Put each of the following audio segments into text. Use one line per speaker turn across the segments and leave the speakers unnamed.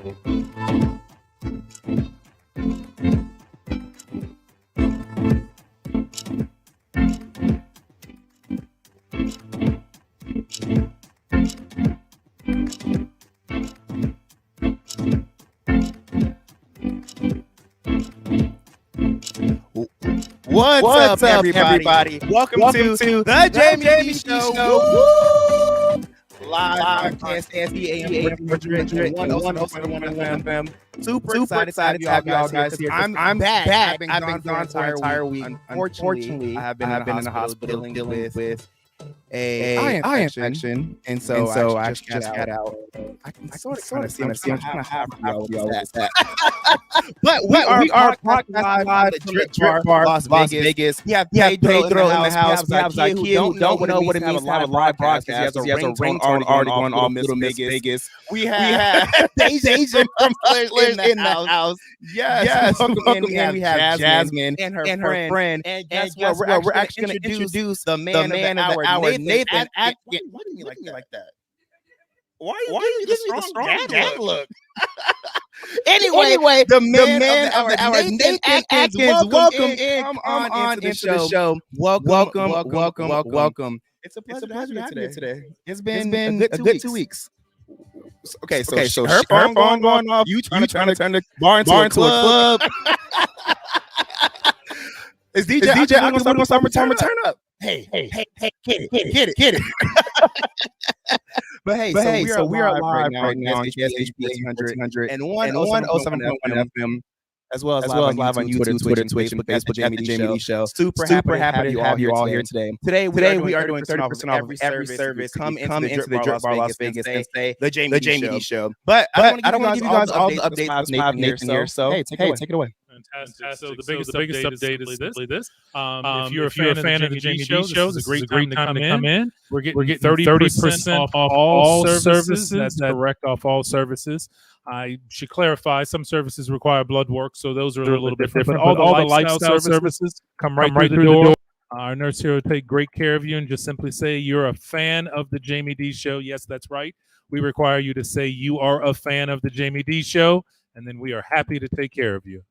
What's up, everybody? Welcome to the Jaime Dee Show. Live on KSAM 107.1 FM. Super excited to have you all guys here. I'm back. I've been gone for an entire week. Unfortunately, I have been in the hospital dealing with a eye infection, and so I just got out. I can sort of see. I'm kind of happy with that. But we are podcast live at DRIPBaR Las Vegas. We have Pedro in the house. We have Zakia who don't know what it means to have a live broadcast. He has a ringtone already on all Little Miss Vegas. We have Asian from in the house. Yes. Welcome in. We have Jasmine and her friend. And guess what? We're actually going to introduce the man of the hour, Nathan. Why do you like that? Why are you giving me the strong dad look? Anyway, the man of the hour, Nathan Atkins. Welcome in. Come on into the show. Welcome. It's a pleasure to have you today. It's been a good 2 weeks. Okay, so her phone going off. You trying to turn the bar into a club. Is DJ? I'm gonna start turn up. Hey, get it. But we are live right now on KSHP 1800 and 107.1 FM, as well as live on YouTube, Twitter, Facebook, at the Jaime Dee Show. Super happy to have you all here today. Today we are doing 30% off every service. Come into the DRIPBaR Las Vegas and say the Jaime Dee Show. But I don't want to give you guys all the updates. Nathan here, so hey, take it away.
Fantastic. So the biggest update is simply this. If you're a fan of the Jaime Dee Show, this is a great time to come in. We're getting 30% off all services. That's correct, off all services. I should clarify, some services require blood work, so those are a little bit different. But all the lifestyle services come right through the door. Our nurse here will take great care of you and just simply say you're a fan of the Jaime Dee Show. Yes, that's right. We require you to say you are a fan of the Jaime Dee Show, and then we are happy to take care of you.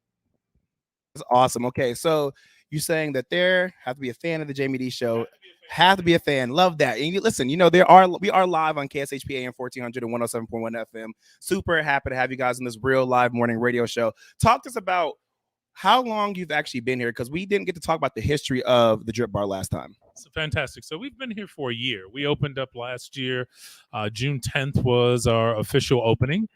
That's awesome. Okay, so you're saying that there have to be a fan of the Jaime Dee Show. Have to be a fan. Love that. And listen, we are live on KSHP AM 1400 and 107.1 FM. Super happy to have you guys in this real live morning radio show. Talk to us about how long you've actually been here, because we didn't get to talk about the history of the DRIPBaR last time.
So fantastic. So we've been here for a year. We opened up last year. June 10th was our official opening.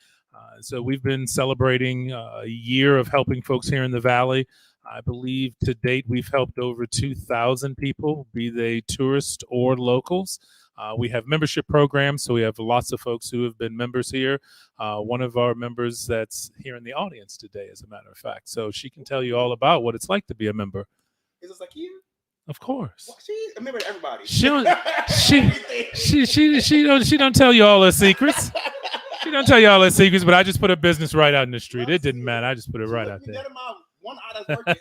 So we've been celebrating a year of helping folks here in the Valley. I believe to date we've helped over 2,000 people, be they tourists or locals. We have membership programs, so we have lots of folks who have been members here. One of our members that's here in the audience today, as a matter of fact. So she can tell you all about what it's like to be a member.
Is this like you?
Of course.
Well, she's a member to everybody.
She don't tell you all her secrets. She don't tell you all her secrets, but I just put her business right out in the street. It didn't matter. I just put it right out there.
One eye that's working.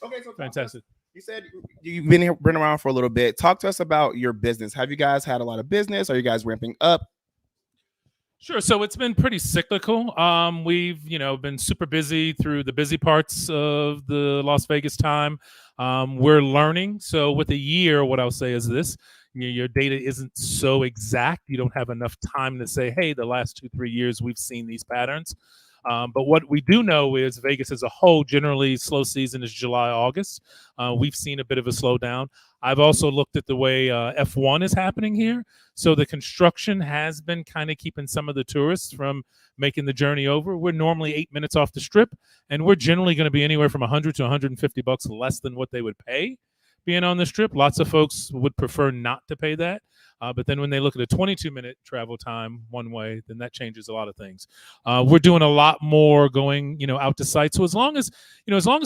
Okay, so
fantastic.
You said you've been around for a little bit. Talk to us about your business. Have you guys had a lot of business? Are you guys ramping up?
Sure. So it's been pretty cyclical. We've, been super busy through the busy parts of the Las Vegas time. We're learning. So with a year, what I'll say is this. Your data isn't so exact. You don't have enough time to say, hey, the last 2-3 years we've seen these patterns. But what we do know is Vegas as a whole, generally slow season is July, August. We've seen a bit of a slowdown. I've also looked at the way F1 is happening here. So the construction has been kind of keeping some of the tourists from making the journey over. We're normally 8 minutes off the strip, and we're generally going to be anywhere from $100 to $150 less than what they would pay being on the strip. Lots of folks would prefer not to pay that. But then when they look at a 22-minute travel time one way, then that changes a lot of things. We're doing a lot more going, out to site. So as long as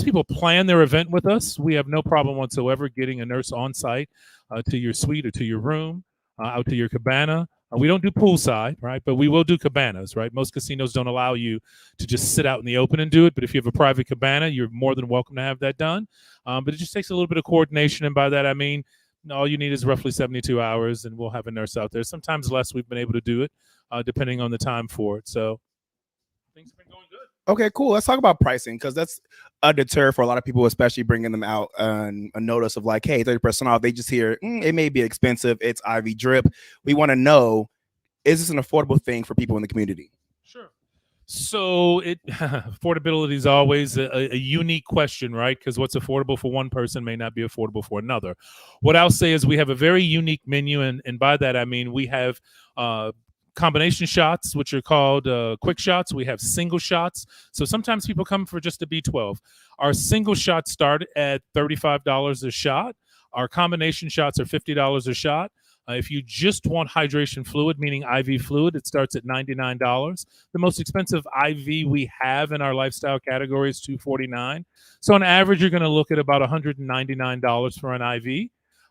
people plan their event with us, we have no problem whatsoever getting a nurse on site to your suite or to your room, out to your cabana. We don't do poolside, right? But we will do cabanas, right? Most casinos don't allow you to just sit out in the open and do it. But if you have a private cabana, you're more than welcome to have that done. But it just takes a little bit of coordination. And by that, I mean, all you need is roughly 72 hours, and we'll have a nurse out there. Sometimes less. We've been able to do it. depending on the time for it. So things have been going good.
Okay, cool. Let's talk about pricing, because that's a deter for a lot of people, especially bringing them out on a notice of like, hey, 30% off. They just hear it may be expensive. It's IV drip. We want to know, is this an affordable thing for people in the community?
Sure. So affordability is always a unique question, right? Because what's affordable for one person may not be affordable for another. What I'll say is we have a very unique menu, and by that I mean we have combination shots, which are called quick shots. We have single shots. So sometimes people come for just a B12. Our single shots start at $35 a shot. Our combination shots are $50 a shot. If you just want hydration fluid, meaning IV fluid, it starts at $99. The most expensive IV we have in our lifestyle category is $249. So on average, you're going to look at about $199 for an IV.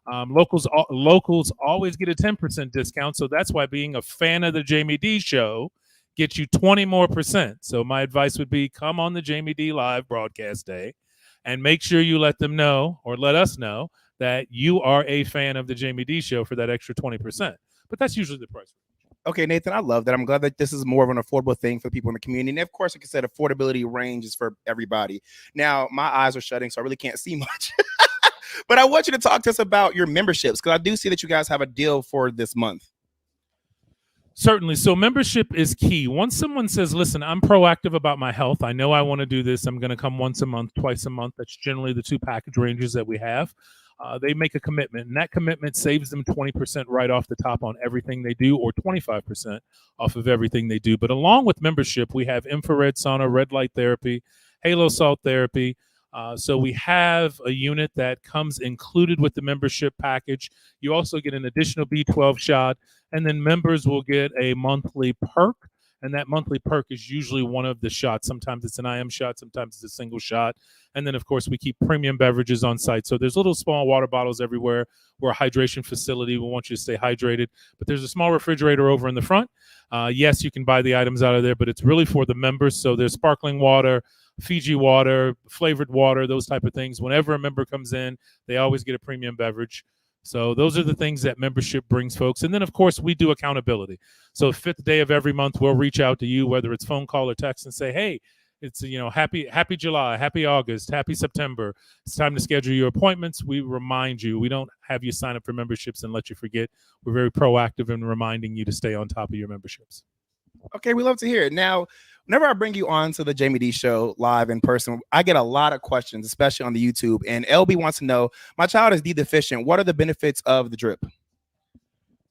Locals always get a 10% discount, so that's why being a fan of the Jaime Dee show gets you 20% more. So my advice would be come on the Jaime Dee live broadcast day and make sure you let them know, or let us know, that you are a fan of the Jaime Dee show for that extra 20%. But that's usually the price.
Okay, Nathan, I love that. I'm glad that this is more of an affordable thing for people in the community. And of course, like I said, affordability range is for everybody. Now, my eyes are shutting, so I really can't see much. But I want you to talk to us about your memberships, because I do see that you guys have a deal for this month.
Certainly. So membership is key. Once someone says, listen, I'm proactive about my health, I know I want to do this, I'm going to come once a month, twice a month. That's generally the two package ranges that we have. They make a commitment, and that commitment saves them 20% right off the top on everything they do, or 25% off of everything they do. But along with membership, we have infrared sauna, red light therapy, halo salt therapy. So we have a unit that comes included with the membership package. You also get an additional B12 shot, and then members will get a monthly perk. And that monthly perk is usually one of the shots. Sometimes it's an IM shot, sometimes it's a single shot. And then, of course, we keep premium beverages on site. So there's little small water bottles everywhere. We're a hydration facility. We want you to stay hydrated. But there's a small refrigerator over in the front. Yes, you can buy the items out of there, but it's really for the members. So there's sparkling water, Fiji water, flavored water, those type of things. Whenever a member comes in, they always get a premium beverage. So those are the things that membership brings folks. And then, of course, we do accountability. So 5th day of every month, we'll reach out to you, whether it's phone call or text, and say, hey, it's, happy July, happy August, happy September. It's time to schedule your appointments. We remind you. We don't have you sign up for memberships and let you forget. We're very proactive in reminding you to stay on top of your memberships.
Okay, we love to hear it. Now, whenever I bring you on to the Jaime Dee show live in person, I get a lot of questions, especially on the YouTube. And LB wants to know, my child is D deficient. What are the benefits of the drip?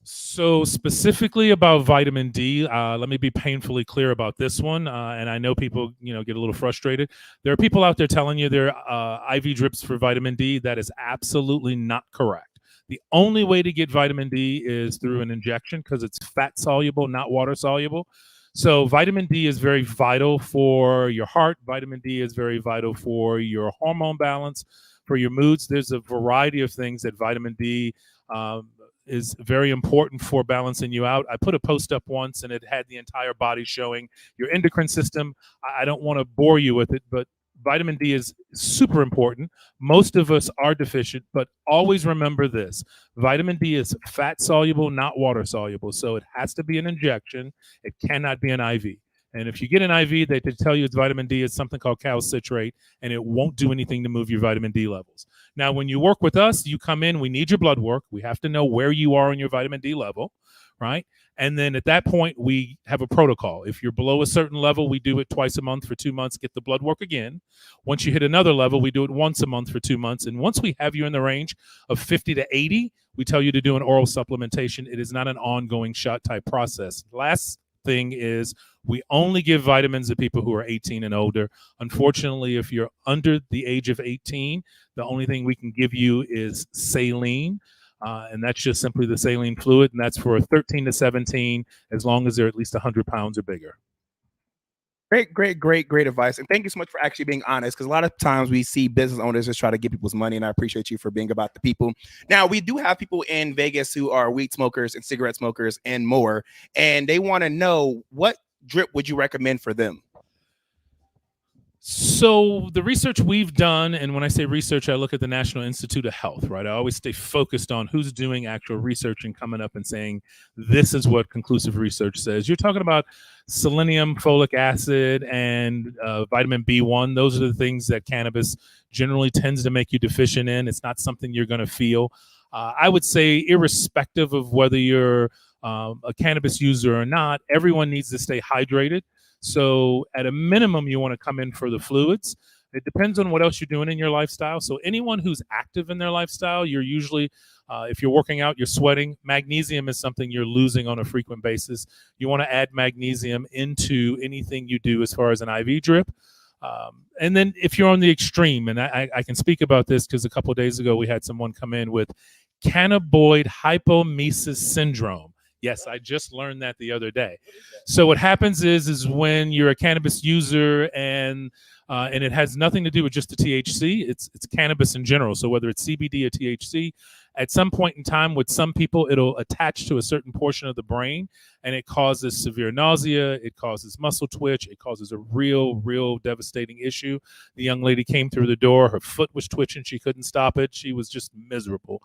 So specifically about vitamin D, let me be painfully clear about this one. And I know people, get a little frustrated. There are people out there telling you they're IV drips for vitamin D. That is absolutely not correct. The only way to get vitamin D is through an injection, because it's fat soluble, not water soluble. So vitamin D is very vital for your heart. Vitamin D is very vital for your hormone balance, for your moods. There's a variety of things that vitamin D is very important for balancing you out. I put a post up once, and it had the entire body showing your endocrine system. I don't want to bore you with it, but vitamin D is super important. Most of us are deficient, but always remember this. Vitamin D is fat soluble, not water soluble. So it has to be an injection. It cannot be an IV. And if you get an IV, they tell you it's vitamin D. It's something called calcitrate, and it won't do anything to move your vitamin D levels. Now, when you work with us, you come in, we need your blood work. We have to know where you are on your vitamin D level, right? And then at that point, we have a protocol. If you're below a certain level, we do it twice a month for 2 months, get the blood work again. Once you hit another level, we do it once a month for 2 months. And once we have you in the range of 50 to 80, we tell you to do an oral supplementation. It is not an ongoing shot type process. Last thing is, we only give vitamins to people who are 18 and older. Unfortunately, if you're under the age of 18, the only thing we can give you is saline. And that's just simply the saline fluid, and that's for 13 to 17, as long as they're at least 100 pounds or bigger.
Great advice. And thank you so much for actually being honest, because a lot of times we see business owners just try to get people's money, and I appreciate you for being about the people. Now, we do have people in Vegas who are weed smokers and cigarette smokers and more, and they want to know, what drip would you recommend for them?
So the research we've done, and when I say research, I look at the National Institute of Health, right? I always stay focused on who's doing actual research and coming up and saying, this is what conclusive research says. You're talking about selenium, folic acid, and vitamin B1. Those are the things that cannabis generally tends to make you deficient in. It's not something you're going to feel. I would say, irrespective of whether you're a cannabis user or not, everyone needs to stay hydrated. So at a minimum, you want to come in for the fluids. It depends on what else you're doing in your lifestyle. So anyone who's active in their lifestyle, you're usually, if you're working out, you're sweating. Magnesium is something you're losing on a frequent basis. You want to add magnesium into anything you do as far as an IV drip. And then if you're on the extreme, and I can speak about this because a couple of days ago we had someone come in with cannabinoid hypomesis syndrome. Yes, I just learned that the other day. So what happens is when you're a cannabis user and it has nothing to do with just the THC, it's cannabis in general. So whether it's CBD or THC, at some point in time with some people, it'll attach to a certain portion of the brain and it causes severe nausea, it causes muscle twitch, it causes a real devastating issue. The young lady came through the door, her foot was twitching, she couldn't stop it, she was just miserable.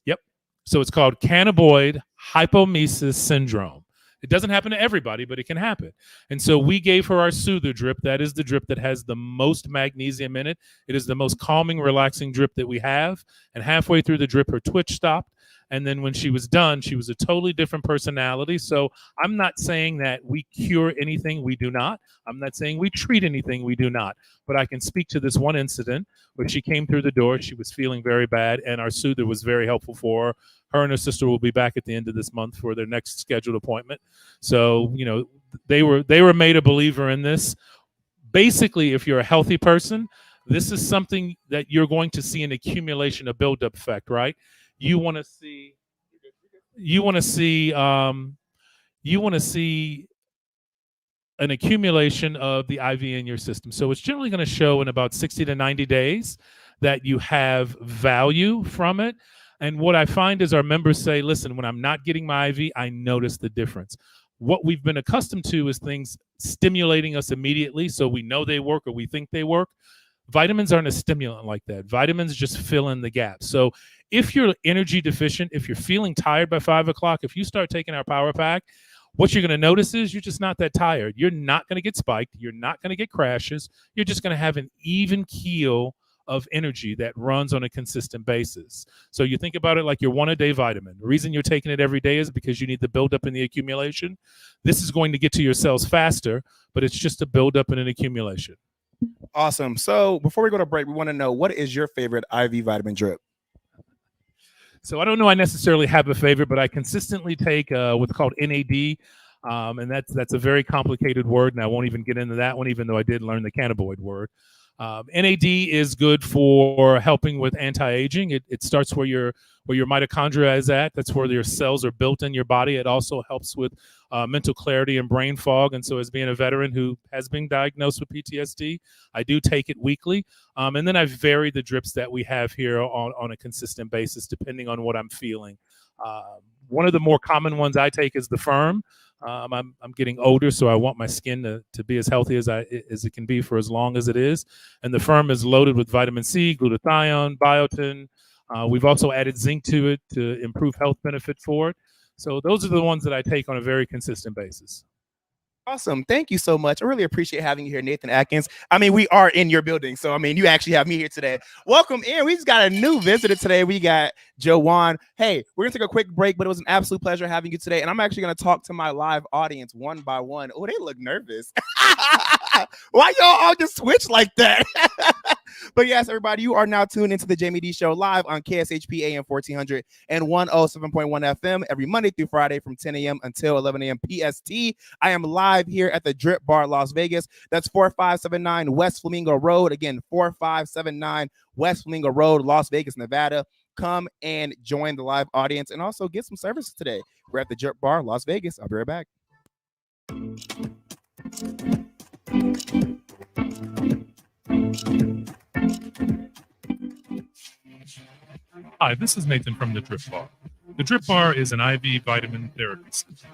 Yep. So it's called cannabinoid hypomesis syndrome. It doesn't happen to everybody, but it can happen. And so we gave her our Soother drip. That is the drip that has the most magnesium in it. It is the most calming, relaxing drip that we have. And halfway through the drip, her twitch stopped. And then when she was done, she was a totally different personality. So I'm not saying that we cure anything. We do not. I'm not saying we treat anything. We do not. But I can speak to this one incident where she came through the door. She was feeling very bad, and our Soother was very helpful for her. Her and her sister will be back at the end of this month for their next scheduled appointment. So, you know, they were made a believer in this. Basically, if you're a healthy person, this is something that you're going to see an accumulation, a buildup effect, right? You want to see an accumulation of the IV in your system. So it's generally going to show in about 60 to 90 days that you have value from it. And what I find is our members say, listen, when I'm not getting my IV, I notice the difference. What we've been accustomed to is things stimulating us immediately, so we know they work or we think they work. Vitamins aren't a stimulant like that. Vitamins just fill in the gaps. So if you're energy deficient, if you're feeling tired by 5 o'clock, if you start taking our Power Pack, what you're going to notice is you're just not that tired. You're not going to get spiked. You're not going to get crashes. You're just going to have an even keel of energy that runs on a consistent basis. So you think about it like your one-a-day vitamin. The reason you're taking it every day is because you need the buildup and the accumulation. This is going to get to your cells faster, but it's just a buildup and an accumulation.
Awesome. So before we go to break, we want to know, what is your favorite IV vitamin drip?
So I don't know I necessarily have a favorite, but I consistently take what's called NAD, and that's a very complicated word, and I won't even get into that one, even though I did learn the cannabinoid word. NAD is good for helping with anti-aging. It starts where your mitochondria is at. That's where your cells are built in your body. It also helps with mental clarity and brain fog. And so as being a veteran who has been diagnosed with PTSD, I do take it weekly. And then I vary the drips that we have here on a consistent basis, depending on what I'm feeling. One of the more common ones I take is the Firm. I'm getting older, so I want my skin to be as healthy as it can be for as long as it is. And the Firm is loaded with vitamin C, glutathione, biotin. We've also added zinc to it to improve health benefit for it. So those are the ones that I take on a very consistent basis.
Awesome. Thank you so much. I really appreciate having you here, Nathan Atkins. I mean, we are in your building, so I mean, you actually have me here today. Welcome in. We just got a new visitor today. We got Joanne. Hey, we're going to take a quick break, but it was an absolute pleasure having you today. And I'm actually going to talk to my live audience one by one. Oh, they look nervous. Why y'all all just switch like that? But yes, everybody, you are now tuned into the Jaime Dee Show live on KSHP AM 1400 and 107.1 FM every Monday through Friday from 10 a.m. until 11 a.m. PST. I am live here at the DRIPBaR Las Vegas. That's 4579 West Flamingo Road. Again, 4579 West Flamingo Road, Las Vegas, Nevada. Come and join the live audience and also get some services today. We're at the DRIPBaR Las Vegas. I'll be right back.
Hi, this is Nathan from the DRIPBaR. The DRIPBaR is an IV vitamin therapy system.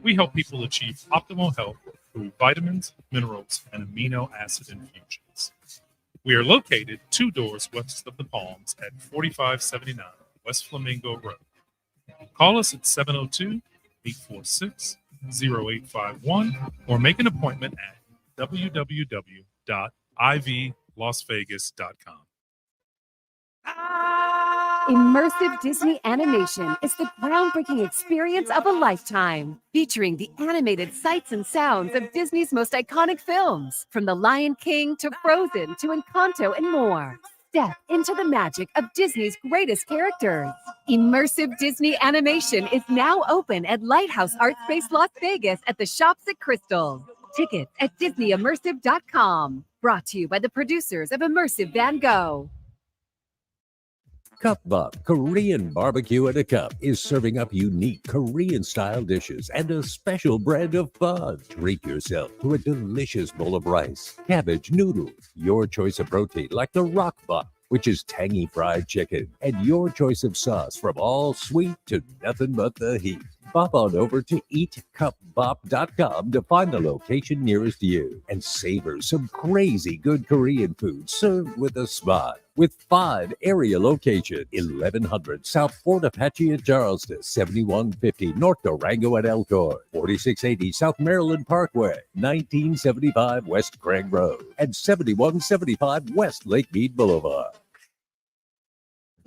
We help people achieve optimal health through vitamins, minerals, and amino acid infusions. We are located 2 doors west of the Palms at 4579 West Flamingo Road. Call us at 702-846-0851 or make an appointment at www.ivlasvegas.com.
Immersive Disney animation is the groundbreaking experience of a lifetime, featuring the animated sights and sounds of Disney's most iconic films, from The Lion King to Frozen to Encanto and more. Step into the magic of Disney's greatest characters. Immersive Disney animation is now open at Lighthouse Art Space Las Vegas at the Shops at Crystal. Tickets at DisneyImmersive.com. Brought to you by the producers of Immersive Van Gogh.
Cup Bop Korean Barbecue in a Cup is serving up unique Korean-style dishes and a special brand of bun. Treat yourself to a delicious bowl of rice, cabbage, noodles, your choice of protein like the rock bop, which is tangy fried chicken, and your choice of sauce from all sweet to nothing but the heat. Pop on over to eatcupbop.com to find the location nearest you and savor some crazy good Korean food served with a smile. With 5 area locations: 1100 South Fort Apache at Charleston, 7150 North Durango at Elkhorn, 4680 South Maryland Parkway, 1975 West Craig Road, and 7175 West Lake Mead Boulevard.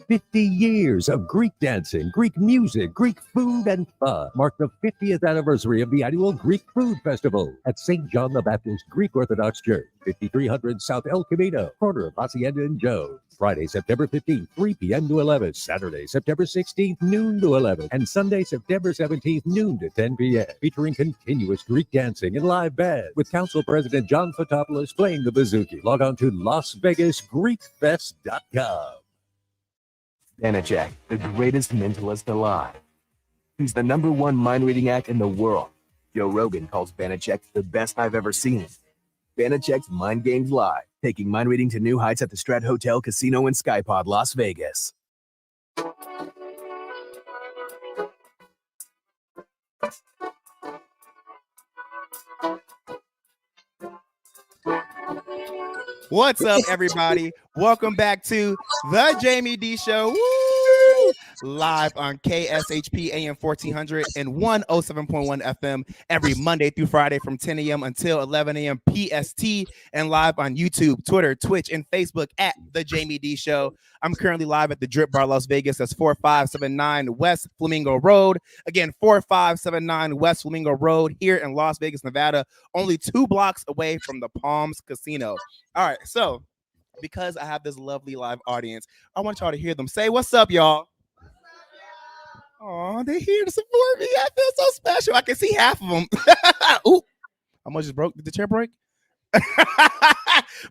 50 years of Greek dancing, Greek music, Greek food, and fun mark the 50th anniversary of the annual Greek Food Festival at St. John the Baptist Greek Orthodox Church, 5300 South El Camino, corner of Hacienda and Jones. Friday, September 15th, 3 p.m. to 11. Saturday, September 16th, noon to 11. And Sunday, September 17th, noon to 10 p.m. Featuring continuous Greek dancing and live band with Council President John Fotopoulos playing the bouzouki. Log on to LasVegasGreekFest.com.
Banachek, the greatest mentalist alive. He's the #1 mind-reading act in the world. Joe Rogan calls Banachek the best I've ever seen. Banachek's Mind Games Live, taking mind reading to new heights at the Strat Hotel, Casino, and Skypod, Las Vegas.
What's up, everybody? Welcome back to the Jaime Dee Show. Woo! Live on KSHP AM 1400 and 107.1 FM every Monday through Friday from 10 a.m. until 11 a.m. PST, and live on YouTube, Twitter, Twitch, and Facebook at the Jaime Dee Show. I'm currently live at the DRIPBaR Las Vegas. That's 4579 West Flamingo Road. Again, 4579 West Flamingo Road here in Las Vegas, Nevada, only 2 blocks away from the Palms Casino. All right, so because I have this lovely live audience, I want y'all to hear them say, "What's up, y'all?" Oh, they're here to support me. I feel so special. I can see half of them. Ooh, I almost just broke. Did the chair break?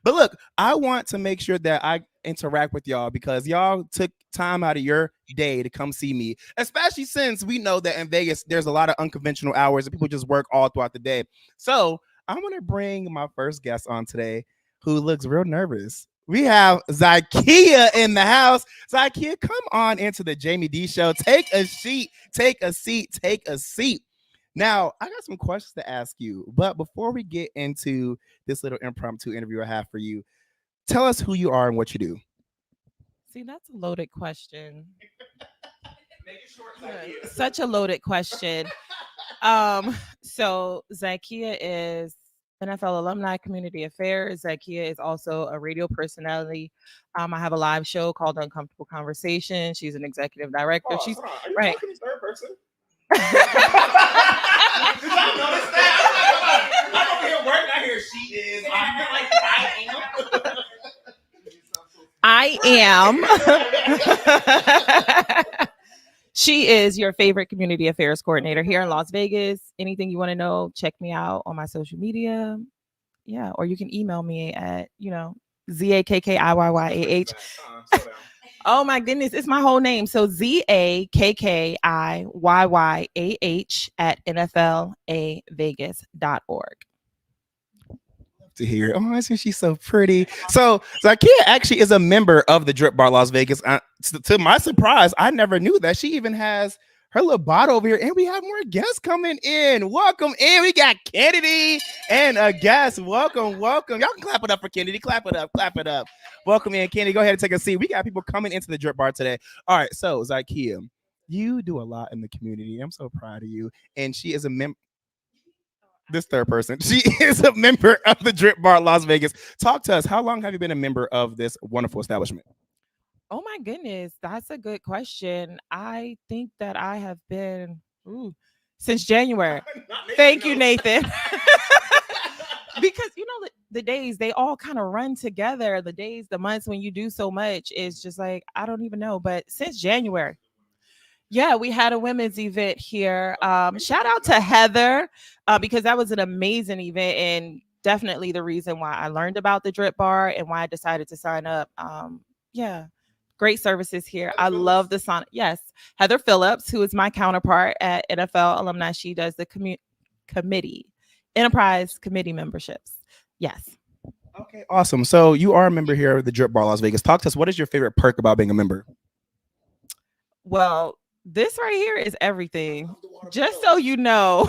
But look, I want to make sure that I interact with y'all because y'all took time out of your day to come see me, especially since we know that in Vegas, there's a lot of unconventional hours and people just work all throughout the day. So I'm going to bring my first guest on today who looks real nervous. We have Zykia in the house. Zykia, come on into the Jaime Dee Show. Take a seat. Take a seat. Take a seat. Now, I got some questions to ask you, but before we get into this little impromptu interview I have for you, tell us who you are and what you do.
See, that's a loaded question. Such a loaded question. So Zykia is NFL alumni, community affairs. Zykia is also a radio personality. I have a live show called Uncomfortable Conversation. She's an executive director. She's
Are you
right.
talking third person? Did I notice that? I'm over here working. I hear she is.
I am. She is your favorite community affairs coordinator here in Las Vegas. Anything you want to know, check me out on my social media. Yeah, or you can email me at, ZAKKIYYAH. Oh my goodness, it's my whole name. So ZAKKIYYAH at NFLAVegas.org.
To hear. Oh, I see she's so pretty. So Zykia actually is a member of the DRIPBaR Las Vegas. To my surprise, I never knew that. She even has her little bot over here, and we have more guests coming in. Welcome in. We got Kennedy and a guest. Welcome. Y'all can clap it up for Kennedy. Clap it up. Welcome in, Kennedy. Go ahead and take a seat. We got people coming into the Drip Bar today. All right, so Zykia, you do a lot in the community. I'm so proud of you. And she is a member. This third person, she is a member of the Drip Bar Las Vegas. Talk to us. How long have you been a member of this wonderful establishment?
Oh my goodness, that's a good question. I think that I have been since January. Thank you, Nathan. Because the days, they all kind of run together. The days, the months when you do so much is just like, I don't even know. But since January, yeah, we had a women's event here. Shout out to Heather, because that was an amazing event and definitely the reason why I learned about the Drip Bar and why I decided to sign up. Yeah, great services here. I love the sauna. Yes, Heather Phillips, who is my counterpart at NFL Alumni. She does the enterprise committee memberships. Yes.
Okay, awesome. So you are a member here of the Drip Bar Las Vegas. Talk to us. What is your favorite perk about being a member?
Well, this right here is everything. Just so you know,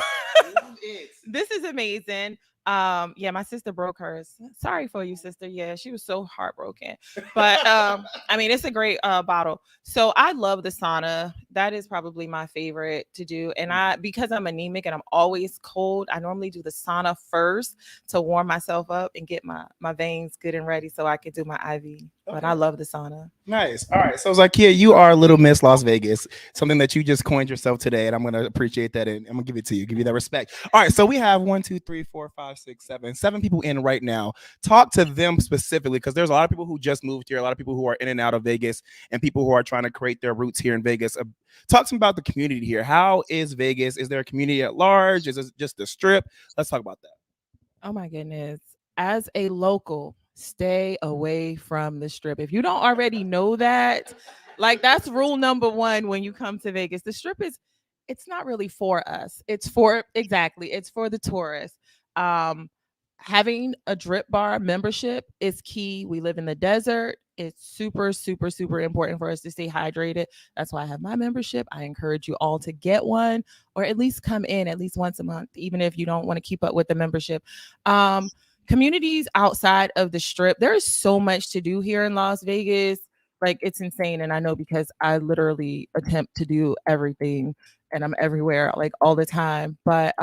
this is amazing. Yeah, my sister broke hers. Sorry for you, sister. Yeah, she was so heartbroken. But I mean, it's a great bottle. So I love the sauna. That is probably my favorite to do. And because I'm anemic and I'm always cold, I normally do the sauna first to warm myself up and get my veins good and ready so I can do my IV. But I love the sauna.
Nice. All right. So Zykia, you are Little Miss Las Vegas, something that you just coined yourself today, and I'm going to appreciate that, and I'm going to give it to you, give you that respect. All right. So we have 1, 2, 3, 4, 5, 6, 7 people in right now. Talk to them specifically, because there's a lot of people who just moved here, a lot of people who are in and out of Vegas, and people who are trying to create their roots here in Vegas. Talk to me about the community here. How is Vegas? Is there a community at large? Is it just the Strip? Let's talk about that.
Oh my goodness. As a local, stay away from the Strip. If you don't already know that, like that's rule number 1 when you come to Vegas. The Strip it's not really for us. It's for the tourists. Having a Drip Bar membership is key. We live in the desert. It's super, super, super important for us to stay hydrated. That's why I have my membership. I encourage you all to get one, or at least come in at least once a month, even if you don't want to keep up with the membership. Communities outside of the Strip, there's so much to do here in Las Vegas. Like, it's insane. And I know because I literally attempt to do everything and I'm everywhere like all the time. But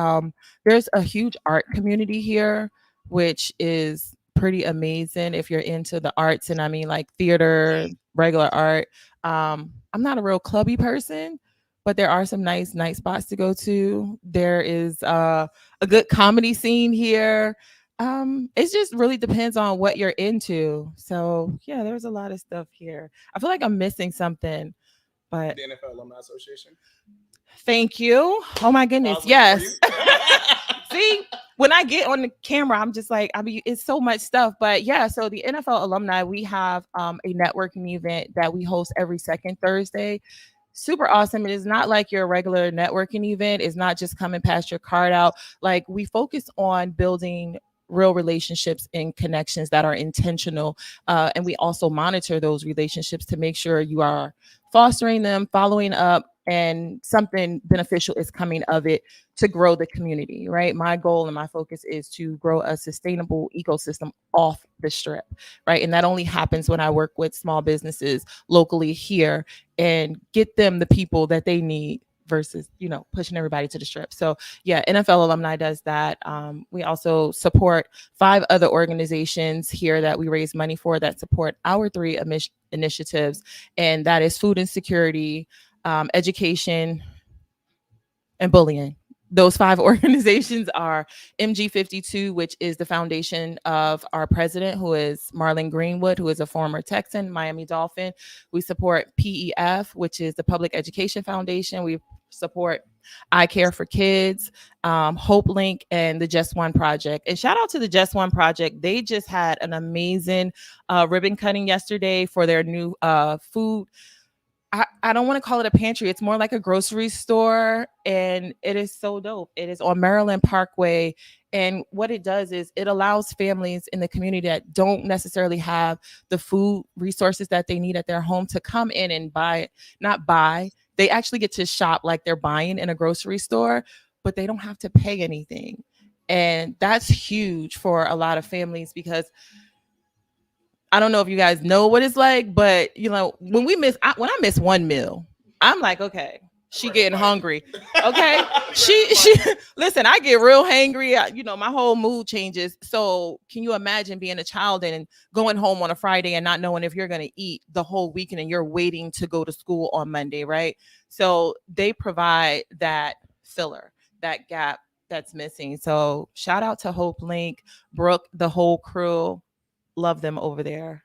there's a huge art community here, which is pretty amazing if you're into the arts. And I mean, like theater, regular art. I'm not a real clubby person, but there are some nice spots to go to. There is a good comedy scene here. It just really depends on what you're into. So yeah, there's a lot of stuff here. I feel like I'm missing something, but
The NFL Alumni Association.
Thank you. Oh my goodness. Yes. See, when I get on the camera, I'm just like, it's so much stuff. But yeah, so the NFL Alumni, we have a networking event that we host every second Thursday. Super awesome. It is not like your regular networking event. It's not just coming past your card out. Like, we focus on building real relationships and connections that are intentional. And we also monitor those relationships to make sure you are fostering them, following up, and something beneficial is coming of it to grow the community, right? My goal and my focus is to grow a sustainable ecosystem off the Strip, right? And that only happens when I work with small businesses locally here and get them the people that they need versus, pushing everybody to the Strip. So yeah, NFL Alumni does that. We also support 5 other organizations here that we raise money for that support our 3 initiatives. And that is food insecurity, education, and bullying. Those 5 organizations are MG52, which is the foundation of our president, who is Marlon Greenwood, who is a former Texan, Miami Dolphin. We support PEF, which is the Public Education Foundation. We support I Care for Kids, Hope Link, and the Just One Project. And shout out to the Just One Project. They just had an amazing ribbon cutting yesterday for their new food. I don't want to call it a pantry. It's more like a grocery store, and it is so dope. It is on Maryland Parkway. And what it does is it allows families in the community that don't necessarily have the food resources that they need at their home to come in and not buy. They actually get to shop like they're buying in a grocery store, but they don't have to pay anything. And that's huge for a lot of families because I don't know if you guys know what it's like, but you know, when I miss one meal, I'm like, okay, she getting hungry. Okay. She listen, I get real hangry. You know, my whole mood changes. So can you imagine being a child and going home on a Friday and not knowing if you're going to eat the whole weekend and you're waiting to go to school on Monday, right? So they provide that filler, that gap that's missing. So shout out to Hope Link, Brooke, the whole crew. Love them over there.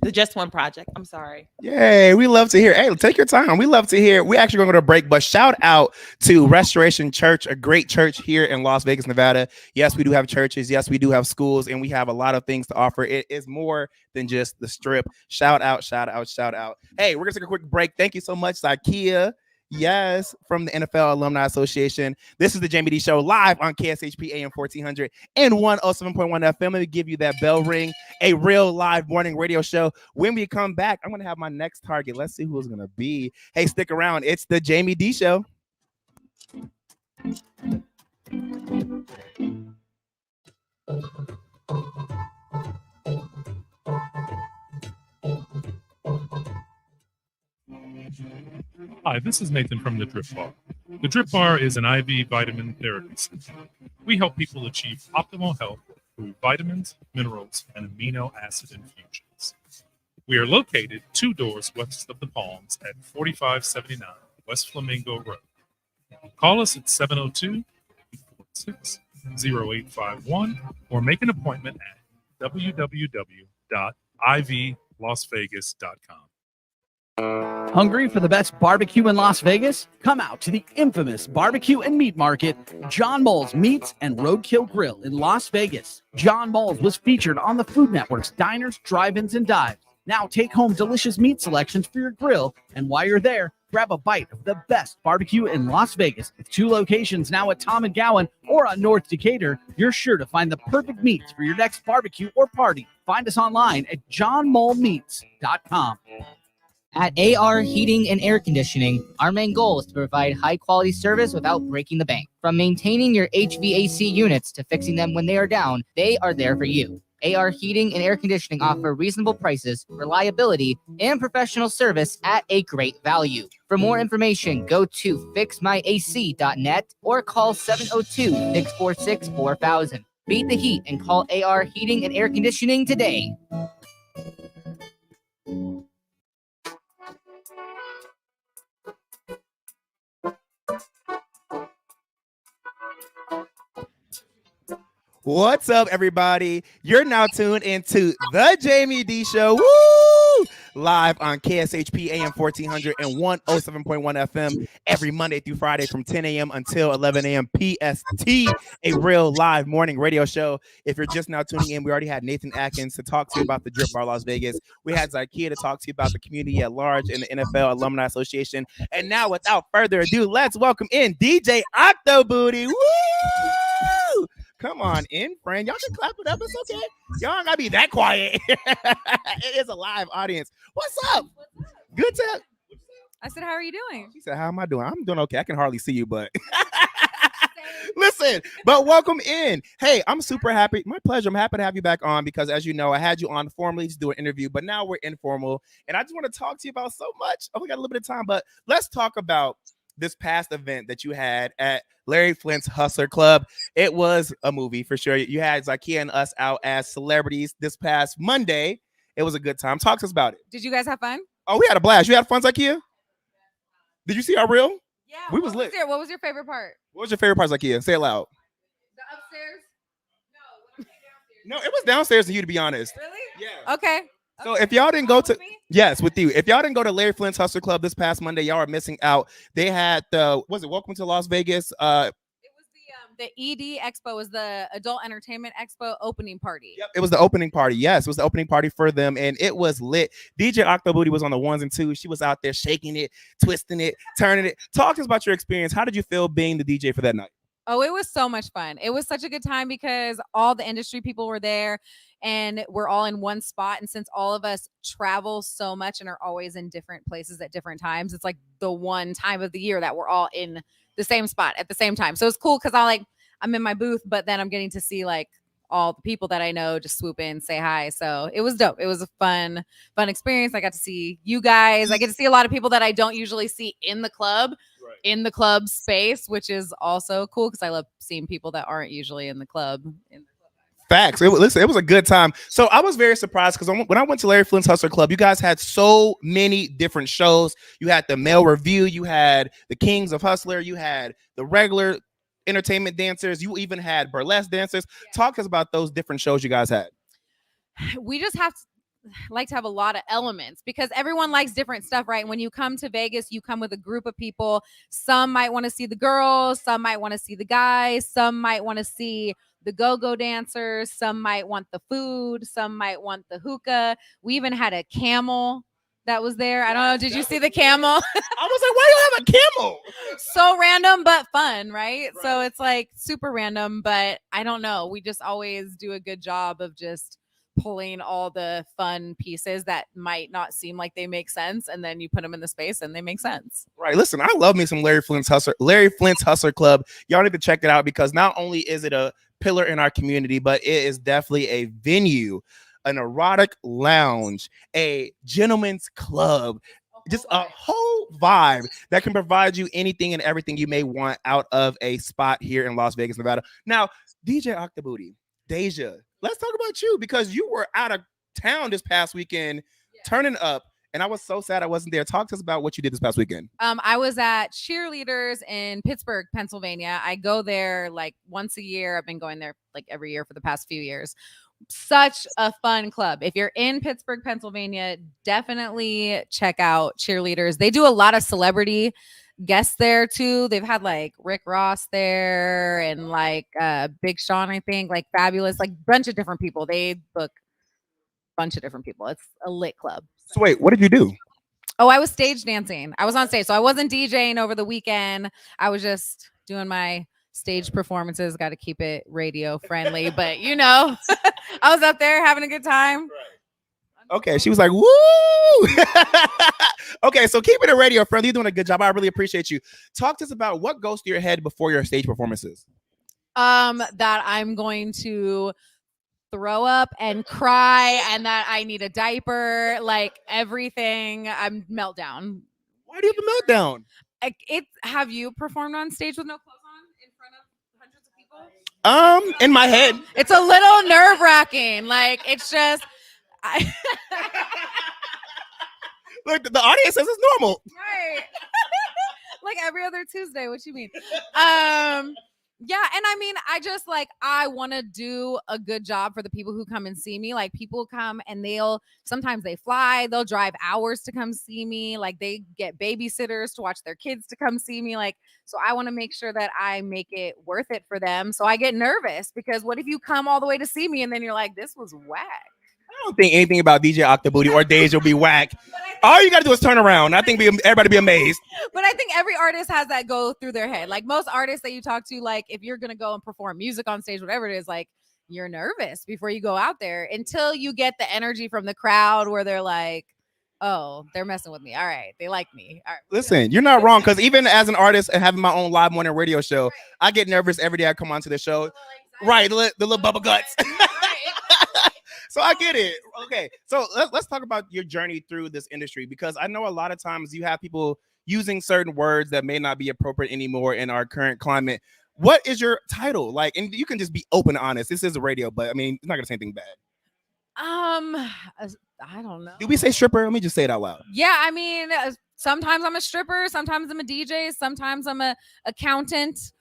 The Just One Project. I'm sorry.
Yay, we love to hear. Hey, take your time. We love to hear. We're actually going to go to a break, but shout out to Restoration Church, a great church here in Las Vegas, Nevada. Yes, we do have churches. Yes, we do have schools, and we have a lot of things to offer. It is more than just the strip. Shout out, shout out, shout out. Hey, we're going to take a quick break. Thank you so much, Zakia. Yes, from the NFL Alumni Association. This is the Jaime Dee Show live on KSHP AM 1400 and 107.1 FM. Let me give you that bell ring. A real live morning radio show. When we come back, I'm going to have my next target. Let's see who it's going to be. Hey, stick around. It's the Jaime Dee Show.
Hi, this is Nathan from the DRIPBaR. The DRIPBaR is an IV vitamin therapy system. We help people achieve optimal health through vitamins, minerals, and amino acid infusions. We are located 2 doors west of the Palms at 4579 West Flamingo Road. Call us at 702-846-0851 or make an appointment at www.ivlasvegas.com.
Hungry for the best barbecue in Las Vegas? Come out to the infamous barbecue and meat market, John Mole's Meats and Roadkill Grill in Las Vegas. John Mole's was featured on the Food Network's Diners, Drive-Ins, and Dives. Now take home delicious meat selections for your grill, and while you're there, grab a bite of the best barbecue in Las Vegas. With 2 locations now at Tom and Gowan or on North Decatur, you're sure to find the perfect meats for your next barbecue or party. Find us online at johnmolemeats.com.
At AR Heating and Air Conditioning, our main goal is to provide high-quality service without breaking the bank. From maintaining your HVAC units to fixing them when they are down, they are there for you. AR Heating and Air Conditioning offer reasonable prices, reliability, and professional service at a great value. For more information, go to fixmyac.net or call 702-646-4000. Beat the heat and call AR Heating and Air Conditioning today.
What's up, everybody? You're now tuned into the Jaime Dee Show. Woo! Live on KSHP AM 1400 and 107.1 FM every Monday through Friday from 10 a.m. until 11 a.m. PST. A real live morning radio show. If you're just now tuning in, we already had Nathan Atkins to talk to you about the DRIPBaR Las Vegas. We had Zakia to talk to you about the community at large and the NFL Alumni Association. And now, without further ado, let's welcome in DJ Octobooty. Woo! Come on in, friend. Y'all can clap it up. It's okay. Y'all ain't gotta be that quiet. It is a live audience. What's up? Good to.
I said, how are you doing?
She said, how am I doing? I'm doing okay. I can hardly see you, but listen, but welcome in. Hey, I'm super happy. My pleasure. I'm happy to have you back on because, as you know, I had you on formally to do an interview, but now we're informal. And I just want to talk to you about so much. Oh, we got a little bit of time, but let's talk about this past event that you had at Larry Flint's Hustler Club. It was a movie for sure. You had Zakia and us out as celebrities this past Monday. It was a good time. Talk to us about it.
Did you guys have fun?
Oh, we had a blast. You had fun, Zakia? Did you see our reel?
Yeah.
We was lit.
What was your favorite part?
What was your favorite part, Zakia? Say it loud.
The upstairs?
No, it was downstairs to you, to be honest.
Really?
Yeah.
Okay.
So if y'all didn't go to, yes, with you. If y'all didn't go to Larry Flint's Hustler Club this past Monday, y'all are missing out. They had Welcome to Las Vegas?
It was the ED Expo, was the Adult Entertainment Expo opening party.
Yep, it was the opening party. Yes, it was the opening party for them, and it was lit. DJ Octobooty was on the 1s and 2s. She was out there shaking it, twisting it, turning it. Talk to us about your experience. How did you feel being the DJ for that night?
Oh, it was so much fun. It was such a good time because all the industry people were there and we're all in one spot. And since all of us travel so much and are always in different places at different times, it's like the one time of the year that we're all in the same spot at the same time. So it's cool because I'm in my booth, but then I'm getting to see like all the people that I know just swoop in, say hi. So it was dope. It was a fun experience. I got to see you guys. I get to see a lot of people that I don't usually see in the club, in the club space, which is also cool because I love seeing people that aren't usually in the club.
Facts. Listen, it was a good time. So I was very surprised because when I went to Larry Flint's Hustler Club, you guys had so many different shows. You had the male review, you had the Kings of Hustler, you had the regular entertainment dancers, you even had burlesque dancers. Talk to us about those different shows you guys had.
We just like to have a lot of elements because everyone likes different stuff, right? When you come to Vegas, you come with a group of people. Some might want to see the girls, some might want to see the guys, some might want to see the go-go dancers, some might want the food, some might want the hookah. We even had a camel that was there. I don't know. Did you see the camel?
I was like, why do you have a camel?
So random, but fun, right? So it's like super random, but I don't know. We just always do a good job of just pulling all the fun pieces that might not seem like they make sense, and then you put them in the space and they make sense.
Right. Listen, I love me some Larry Flint's Hustler Club. Y'all need to check it out because not only is it a pillar in our community, but it is definitely a venue, an erotic lounge, a gentleman's club, just a whole vibe that can provide you anything and everything you may want out of a spot here in Las Vegas, Nevada. Now, DJ Octobooty, Deja, let's talk about you because you were out of town this past weekend, turning up, and I was so sad I wasn't there. Talk to us about what you did this past weekend.
I was at Cheerleaders in Pittsburgh, Pennsylvania. I go there like once a year. I've been going there like every year for the past few years. Such a fun club. If you're in Pittsburgh, Pennsylvania, definitely check out Cheerleaders. They do a lot of celebrity guests there too. They've had like Rick Ross there and like Big Sean, I think, like Fabulous, like bunch of different people. They book a bunch of different people. It's a lit club.
So wait, what did you do?
Oh, I was stage dancing. I was on stage. So I wasn't DJing over the weekend. I was just doing my stage performances. Got to keep it radio friendly, but you know, I was up there having a good time.
Okay, she was like, woo! Okay, so keeping it radio friendly, you're doing a good job. I really appreciate you. Talk to us about what goes through your head before your stage performances.
That I'm going to throw up and cry and that I need a diaper, like everything. I'm meltdown.
Why do you have a meltdown?
Have you performed on stage with no clothes on in front of hundreds of people?
In my head.
It's a little nerve-wracking. Like it's just
Look, the audience says it's normal.
Right. Like every other Tuesday. What you mean? Yeah, and I mean, I want to do a good job for the people who come and see me. Like people come and sometimes they fly, they'll drive hours to come see me. Like they get babysitters to watch their kids to come see me. Like, so I want to make sure that I make it worth it for them. So I get nervous because what if you come all the way to see me and then you're like, this was whack?
I don't think anything about DJ Octobooty or Deja will be whack. All you got to do is turn around. I think everybody be amazed.
But I think every artist has that go through their head. Like most artists that you talk to, like if you're going to go and perform music on stage, whatever it is, like you're nervous before you go out there until you get the energy from the crowd where they're like, oh, they're messing with me. All right. They like me. All right.
Listen, you're not wrong. Because even as an artist and having my own live morning radio show, I get nervous every day I come onto the show. Right. The little bubble guts. So I get it. Okay. So let's talk about your journey through this industry, because I know a lot of times you have people using certain words that may not be appropriate anymore in our current climate. What is your title? Like, and you can just be open and honest. This is a radio, but I mean, it's not going to say anything bad.
I don't know.
Do we say stripper? Let me just say it out loud.
Yeah. I mean, sometimes I'm a stripper. Sometimes I'm a DJ. Sometimes I'm a accountant.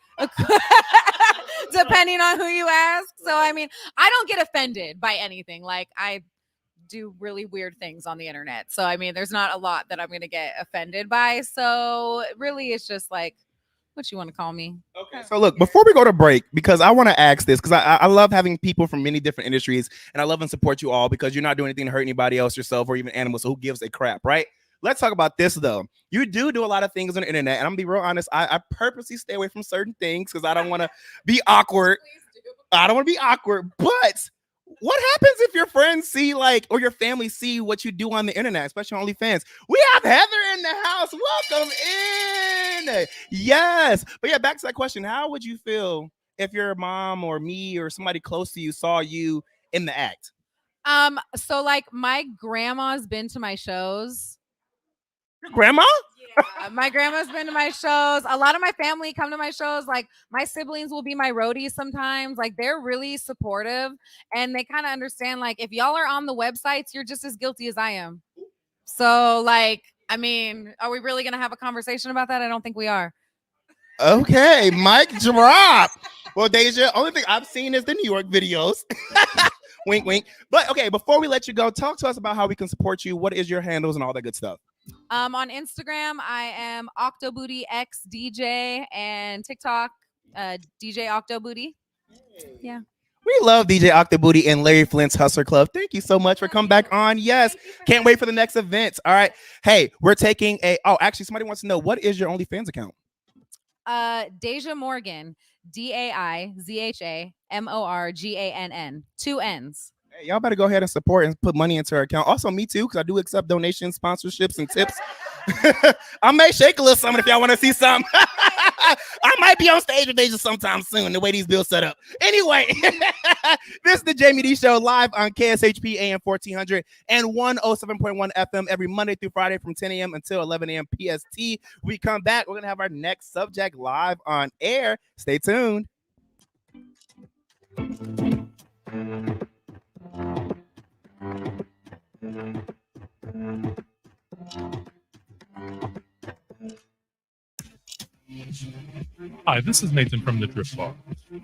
Depending on who you ask. So I mean, I don't get offended by anything. Like I do really weird things on the internet. So I mean, there's not a lot that I'm going to get offended by. So really it's just like what you want to call me.
Okay. So look, before we go to break, because I want to ask this, because I love having people from many different industries, and I love and support you all because you're not doing anything to hurt anybody else, yourself, or even animals. So who gives a crap, right? Let's talk about this, though. You do a lot of things on the internet, and I'm going to be real honest. I purposely stay away from certain things because I don't want to be awkward. I don't want to be awkward. But what happens if your friends see, like, or your family see what you do on the internet, especially on OnlyFans? We have Heather in the house. Welcome in. Yes. But yeah, back to that question. How would you feel if your mom or me or somebody close to you saw you in the act?
So like my grandma's been to my shows.
Your grandma?
My grandma's been to my shows. A lot of my family come to my shows. Like my siblings will be my roadies sometimes. Like they're really supportive and they kind of understand like if y'all are on the websites, you're just as guilty as I am. So like, I mean, are we really gonna have a conversation about that? I don't think we are.
Okay, mic drop. Well, Deja, only thing I've seen is the New York videos. Wink, wink. But okay, before we let you go, talk to us about how we can support you. What is your handles and all that good stuff?
On Instagram, I am OctoBootyXDJ and TikTok, DJ OctoBooty. Yeah.
We love DJ Octobooty and Larry Flint's Hustler Club. Thank you so much for coming back on. Yes. Can't wait for the next events. All right. Hey, we're taking actually, somebody wants to know, what is your OnlyFans account?
Deja Morgan, DAIZHAMORGANN, 2 N's.
Hey, y'all better go ahead and support and put money into her account. Also, me too, because I do accept donations, sponsorships, and tips. I may shake a little something if y'all want to see something. I might be on stage with Deja sometime soon, the way these bills set up. Anyway, this is the Jaime Dee Show live on KSHP AM 1400 and 107.1 FM every Monday through Friday from 10 a.m. until 11 a.m. PST. We come back, we're going to have our next subject live on air. Stay tuned.
Hi, this is Nathan from the DRIPBaR.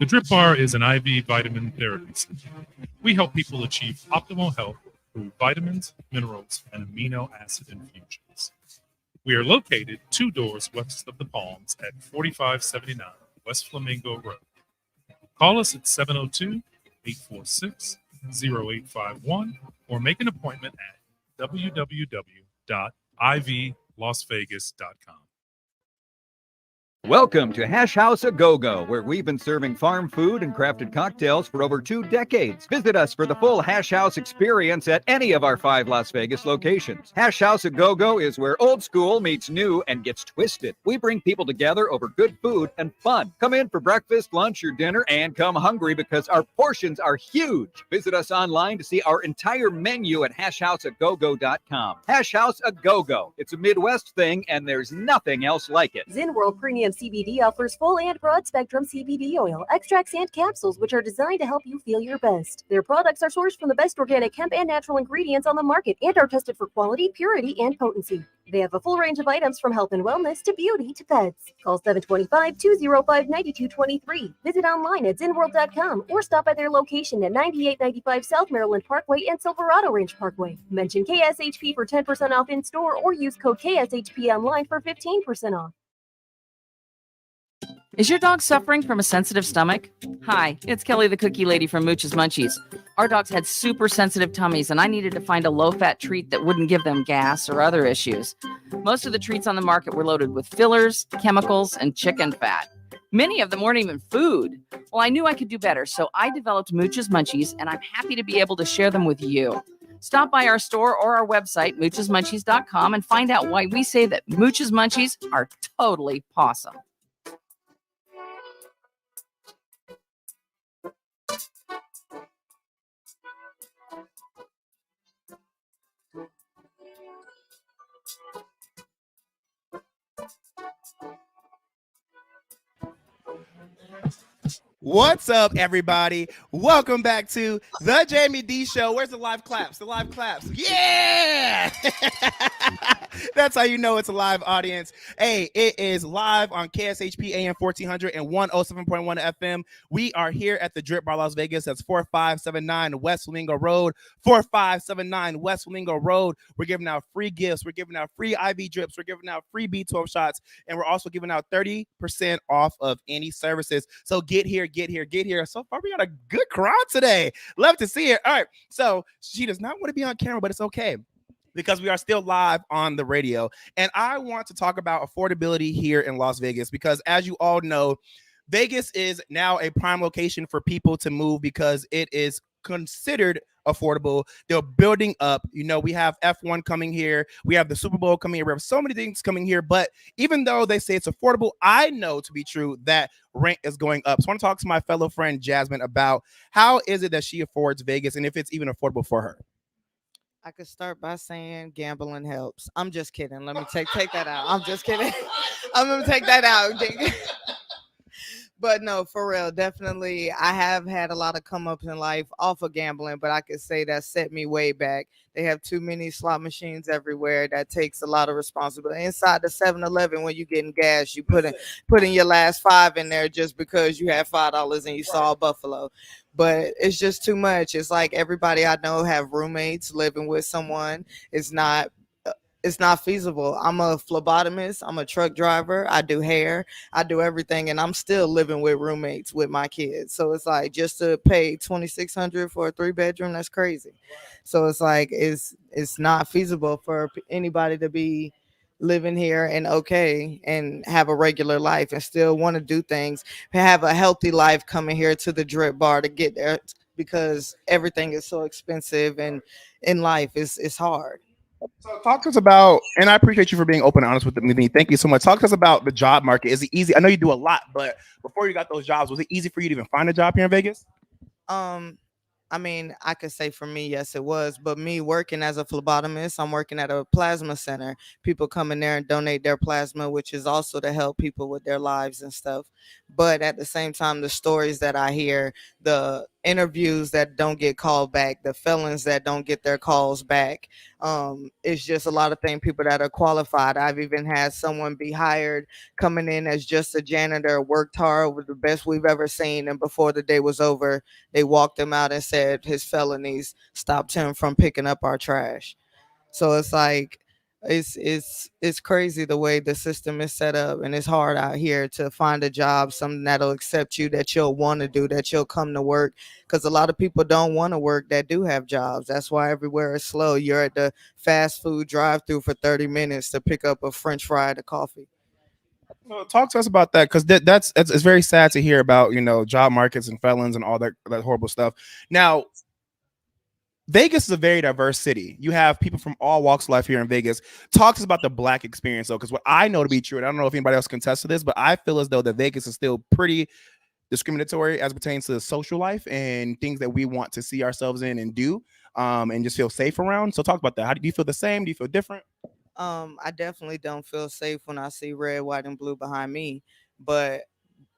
The DRIPBaR is an IV vitamin therapy system. We help people achieve optimal health through vitamins, minerals, and amino acid infusions. We are located 2 doors west of the Palms at 4579 West Flamingo Road. Call us at 702-846-0851 or make an appointment at www.ivlasvegas.com.
Welcome to Hash House A Go-Go, where we've been serving farm food and crafted cocktails for over 2 decades. Visit us for the full Hash House experience at any of our 5 Las Vegas locations. Hash House A Go-Go is where old school meets new and gets twisted. We bring people together over good food and fun. Come in for breakfast, lunch, or dinner, and come hungry because our portions are huge. Visit us online to see our entire menu at hashhouseagogo.com. Hash House A Go-Go. It's a Midwest thing, and there's nothing else like it.
Zen World Premium CBD offers full and broad spectrum CBD oil, extracts, and capsules, which are designed to help you feel your best. Their products are sourced from the best organic hemp and natural ingredients on the market and are tested for quality, purity, and potency. They have a full range of items from health and wellness to beauty to pets. Call 725-205-9223. Visit online at zenworld.com or stop by their location at 9895 South Maryland Parkway and Silverado Ranch Parkway. Mention KSHP for 10% off in store or use code KSHP online for 15% off.
Is your dog suffering from a sensitive stomach? Hi, it's Kelly the Cookie Lady from Mooch's Munchies. Our dogs had super sensitive tummies, and I needed to find a low-fat treat that wouldn't give them gas or other issues. Most of the treats on the market were loaded with fillers, chemicals, and chicken fat. Many of them weren't even food. Well, I knew I could do better, so I developed Mooch's Munchies, and I'm happy to be able to share them with you. Stop by our store or our website, moochesmunchies.com, and find out why we say that Mooch's Munchies are totally pawsome.
What's up, everybody? Welcome back to the Jaime Dee Show. Where's the live claps? The live claps. Yeah! That's how you know it's a live audience. Hey, it is live on KSHP AM 1400 and 107.1 FM. We are here at the DRIPBaR Las Vegas. That's 4579 West Flamingo Road. 4579 West Flamingo Road. We're giving out free gifts. We're giving out free IV drips. We're giving out free B12 shots. And we're also giving out 30% off of any services. So get here. So far, we got a good crowd today. Love to see it. All right. So she does not want to be on camera, but it's okay because we are still live on the radio. And I want to talk about affordability here in Las Vegas because, as you all know, Vegas is now a prime location for people to move because it is considered affordable. They're building up. You know, we have F1 coming here. We have the Super Bowl coming here. We have so many things coming here. But even though they say it's affordable, I know to be true that rent is going up. So I want to talk to my fellow friend Jasmine about how is it that she affords Vegas and if it's even affordable for her.
I could start by saying gambling helps. I'm just kidding. Let me take that out. I'm just kidding. I'm gonna take that out. But no, for real, definitely. I have had a lot of come ups in life off of gambling, but I could say that set me way back. They have too many slot machines everywhere. That takes a lot of responsibility. Inside the 7-Eleven, when you getting gas, you put in your last $5 in there just because you had $5 and you saw a buffalo. But it's just too much. It's like everybody I know have roommates living with someone. It's not feasible. I'm a phlebotomist. I'm a truck driver. I do hair. I do everything, and I'm still living with roommates with my kids. So it's like just to pay $2,600 for a 3-bedroom. That's crazy. So it's like it's not feasible for anybody to be living here and have a regular life and still want to do things, have a healthy life coming here to the Drip Bar to get there because everything is so expensive and in life it's hard.
So talk to us about, and I appreciate you for being open and honest with me. Thank you so much. Talk to us about the job market. Is it easy? I know you do a lot, but before you got those jobs, was it easy for you to even find a job here in Vegas?
I mean, I could say for me, yes, it was. But me working as a phlebotomist, I'm working at a plasma center. People come in there and donate their plasma, which is also to help people with their lives and stuff. But at the same time, the stories that I hear, the interviews that don't get called back, the felons that don't get their calls back, it's just a lot of things, people that are qualified. I've even had someone be hired coming in as just a janitor, worked hard, was the best we've ever seen. And before the day was over, they walked him out and said his felonies stopped him from picking up our trash. So it's like it's crazy the way the system is set up, and it's hard out here to find a job, something that'll accept you, that you'll want to do, that you'll come to work, because a lot of people don't want to work that do have jobs. That's why everywhere is slow. You're at the fast food drive-through for 30 minutes to pick up a French fry and a coffee.
Well, talk to us about that, because that's it's very sad to hear about, you know, job markets and felons and all that horrible stuff. Now, Vegas is a very diverse city. You have people from all walks of life here in Vegas. Talk to us about the Black experience, though, because what I know to be true, and I don't know if anybody else can attest to this, but I feel as though that Vegas is still pretty discriminatory as it pertains to social life and things that we want to see ourselves in and do, and just feel safe around. So talk about that. How do you feel the same? Do you feel different?
I definitely don't feel safe when I see red, white, and blue behind me. But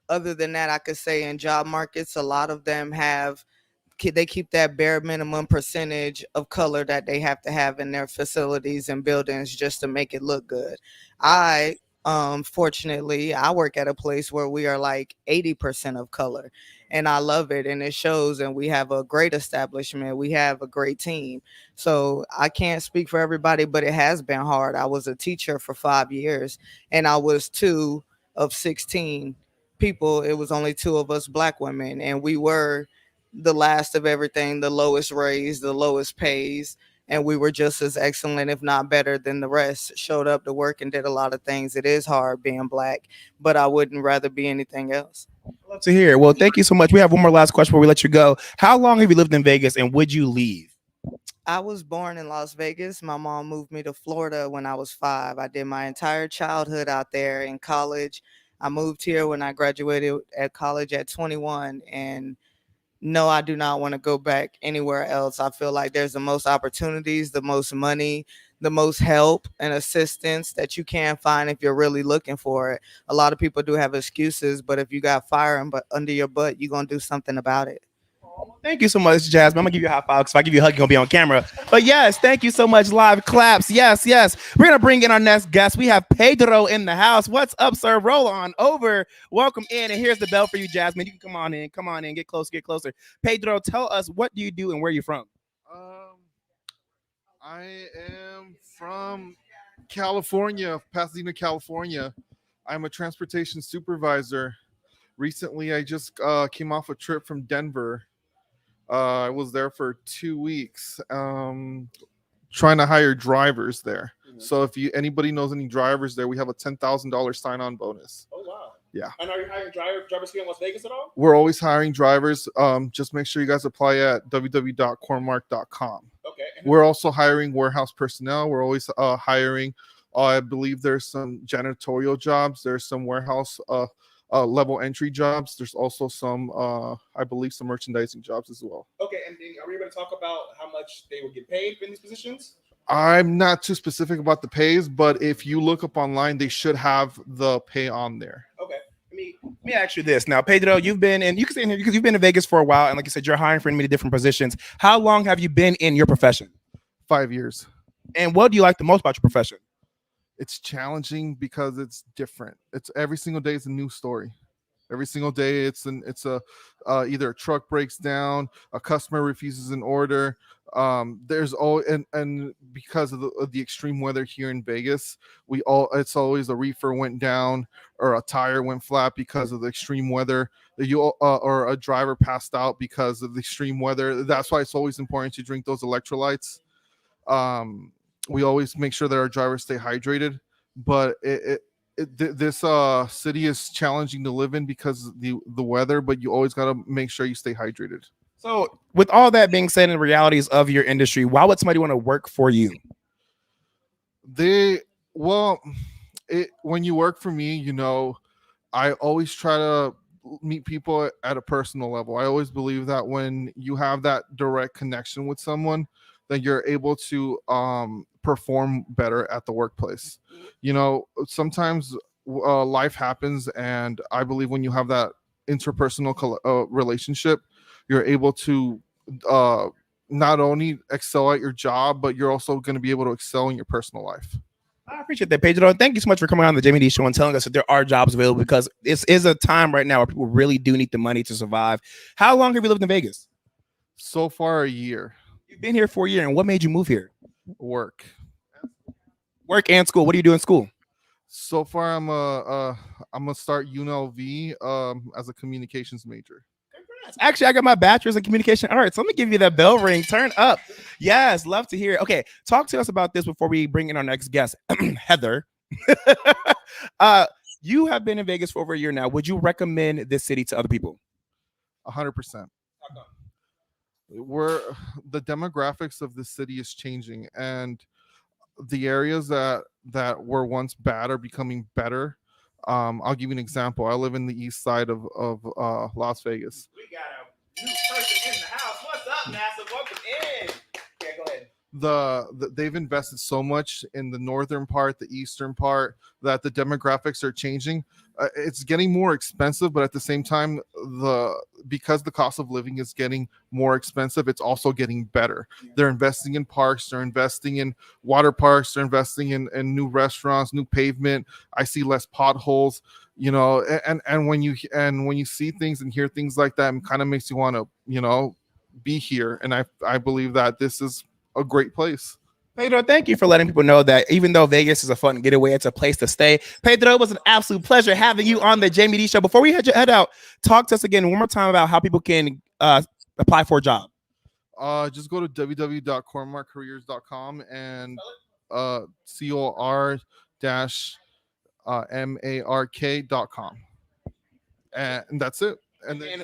other than that, I could say in job markets, a lot of them they keep that bare minimum percentage of color that they have to have in their facilities and buildings just to make it look good. Fortunately, I work at a place where we are like 80% of color, and I love it, and it shows, and we have a great establishment. We have a great team. So I can't speak for everybody, but it has been hard. I was a teacher for 5 years, and I was 2 of 16 people. It was only 2 of us Black women, and we were the last of everything, the lowest raised, the lowest pays, and we were just as excellent, if not better, than the rest. Showed up to work and did a lot of things. It is hard being Black, but I wouldn't rather be anything else.
Love to hear. Well, thank you so much. We have one more last question before we let you go. How long have you lived in Vegas, and would you leave?
I was born in Las Vegas. My mom moved me to Florida when I was 5. I did my entire childhood out there. In college, I moved here when I graduated at college at 21, and no, I do not want to go back anywhere else. I feel like there's the most opportunities, the most money, the most help and assistance that you can find if you're really looking for it. A lot of people do have excuses, but if you got fire under your butt, you're going to do something about it.
Thank you so much, Jasmine. I'm gonna give you a high five, because if I give you a hug, you're gonna be on camera. But yes, thank you so much. Live claps. Yes, yes. We're gonna bring in our next guest. We have Pedro in the house. What's up, sir? Roll on over. Welcome in. And here's the bell for you, Jasmine. You can come on in. Come on in. Get close. Get closer. Pedro, tell us, what do you do and where are you from?
I am from California, Pasadena, California. I'm a transportation supervisor. Recently, I just came off a trip from Denver. I was there for 2 weeks, trying to hire drivers there. So if anybody knows any drivers there, we have a $10,000 sign-on bonus.
Oh wow!
Yeah.
And are you hiring drivers here in Las Vegas at all?
We're always hiring drivers. Just make sure you guys apply at www.cornmark.com.
Okay.
We're also hiring warehouse personnel. We're always hiring. I believe there's some janitorial jobs. There's some warehouse level entry jobs. There's also some, I believe, some merchandising jobs as well.
Okay, and are we going to talk about how much they will get paid in these positions?
I'm not too specific about the pays, but if you look up online, they should have the pay on there.
Okay. Let me ask you this. Now, Pedro, you've been in, you can say in here because you've been in Vegas for a while, and like you said, you're hiring for many different positions. How long have you been in your profession?
5 years.
And what do you like the most about your profession?
It's challenging because it's different. It's every single day is a new story. Every single day, it's either a truck breaks down, a customer refuses an order. There's and because of the extreme weather here in Vegas, it's always a reefer went down or a tire went flat because of the extreme weather. Or a driver passed out because of the extreme weather. That's why it's always important to drink those electrolytes. We always make sure that our drivers stay hydrated, but this city is challenging to live in because of the weather, but you always got to make sure you stay hydrated.
So with all that being said, and the realities of your industry, why would somebody want to work for you?
When you work for me, I always try to meet people at a personal level. I always believe that when you have that direct connection with someone, then you're able to perform better at the workplace. Sometimes life happens, and I believe when you have that interpersonal relationship, you're able to not only excel at your job, but you're also going to be able to excel in your personal life.
I appreciate that, Pedro. Thank you so much for coming on the Jaime Dee Show and telling us that there are jobs available, because this is a time right now where people really do need the money to survive. How long have you lived in Vegas?
So far, a year.
You've been here for a year, and what made you move here?
Work
and school. What do you do in school?
So far, I'm gonna start UNLV as a communications major.
Actually, I got my bachelor's in communication arts. Let me give you that bell ring. Turn up. Yes, love to hear it. Okay, talk to us about this before we bring in our next guest, Heather. You have been in Vegas for over a year now. Would you recommend this city to other people?
100%. The demographics of the city is changing, and the areas that were once bad are becoming better. I'll give you an example. I live in the east side of Las Vegas.
We got a new person in the house. What's up, NASA? Welcome in. Okay, go ahead.
They've invested so much in the northern part, the eastern part, that the demographics are changing. It's getting more expensive, but at the same time, because the cost of living is getting more expensive, it's also getting better. Yeah. They're investing in parks, they're investing in water parks, they're investing in new restaurants, new pavement. I see less potholes, and when you see things and hear things like that, it kind of makes you want to, be here. And I believe that this is a great place.
Pedro, thank you for letting people know that even though Vegas is a fun getaway, it's a place to stay. Pedro, it was an absolute pleasure having you on the Jaime Dee Show. Before we head out, talk to us again one more time about how people can apply for a job.
Just go to www.cornmarkcareers.com and COR-MARK.com. And that's it. And then